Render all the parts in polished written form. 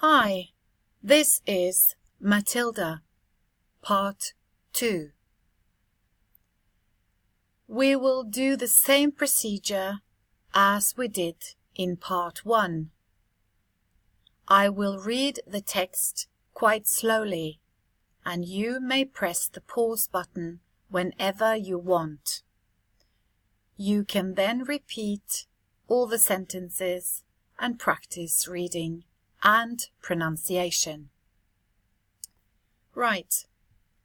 Hi, this is Matilda, Part 2. We will do the same procedure as we did in Part 1. I will read the text quite slowly, and you may press the pause button whenever you want. You can then repeat all the sentences and practice reading and pronunciation. Right,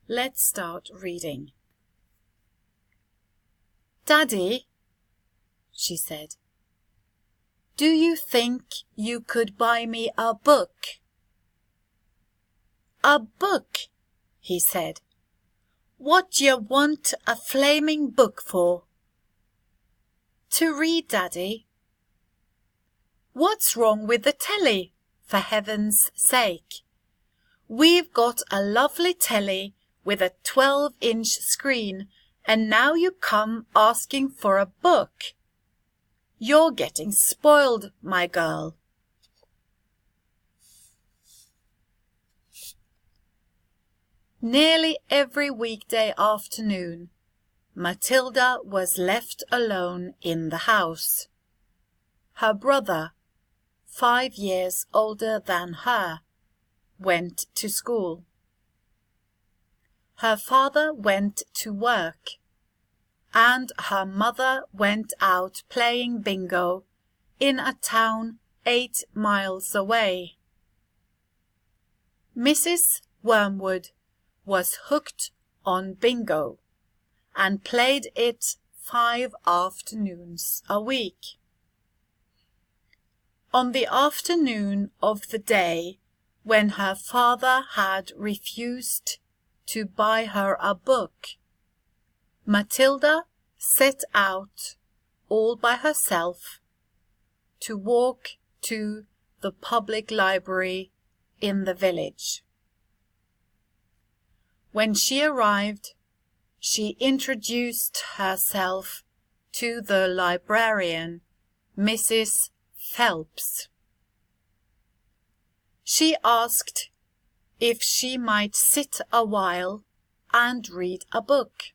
let's start reading. Daddy, she said, do you think you could buy me a book? A book, he said. What do you want a flaming book for? To read, Daddy. What's wrong with the telly, for heaven's sake? We've got a lovely telly with a 12-inch screen, and now you come asking for a book. You're getting spoiled, my girl. Nearly every weekday afternoon, Matilda was left alone in the house. Her brother, 5 years older than her, went to school. Her father went to work, and her mother went out playing bingo in a town 8 miles away. Mrs. Wormwood was hooked on bingo and played it 5 afternoons a week. On the afternoon of the day when her father had refused to buy her a book, Matilda set out all by herself to walk to the public library in the village. When she arrived, she introduced herself to the librarian, Mrs. Phelps. She asked if she might sit a while and read a book.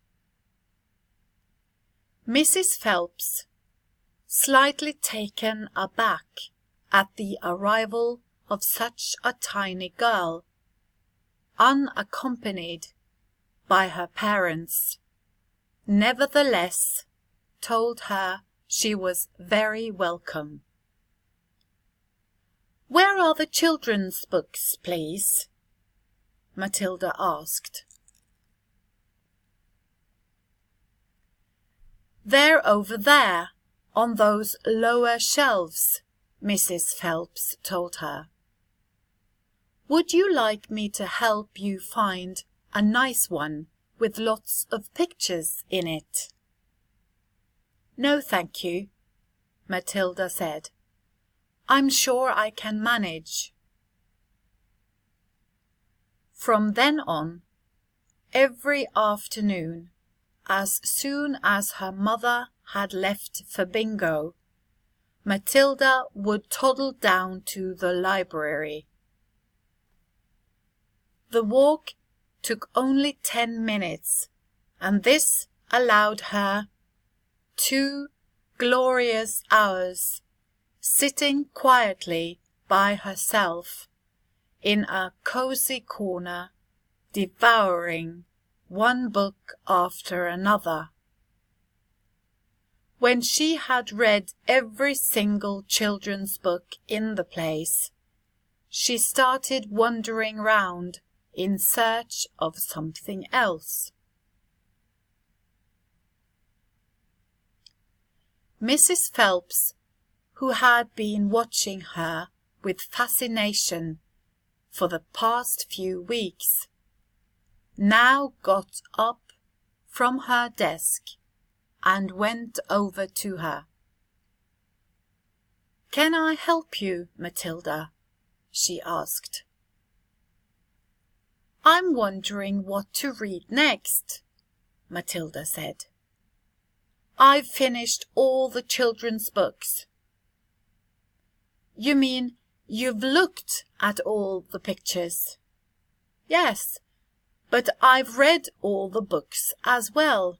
Mrs. Phelps, slightly taken aback at the arrival of such a tiny girl, unaccompanied by her parents, nevertheless told her she was very welcome. Where are the children's books, please? Matilda asked. They're over there, on those lower shelves, Mrs. Phelps told her. Would you like me to help you find a nice one with lots of pictures in it? No, thank you, Matilda said. I'm sure I can manage. From then on, every afternoon, as soon as her mother had left for bingo, Matilda would toddle down to the library. The walk took only 10 minutes, and this allowed her 2 glorious hours sitting quietly by herself in a cozy corner, devouring one book after another. When she had read every single children's book in the place, she started wandering round in search of something else. Mrs. Phelps, who had been watching her with fascination for the past few weeks, now got up from her desk and went over to her. Can I help you, Matilda? She asked. I'm wondering what to read next, Matilda said. I've finished all the children's books. You mean You've looked at all the pictures. Yes, but I've read all the books as well.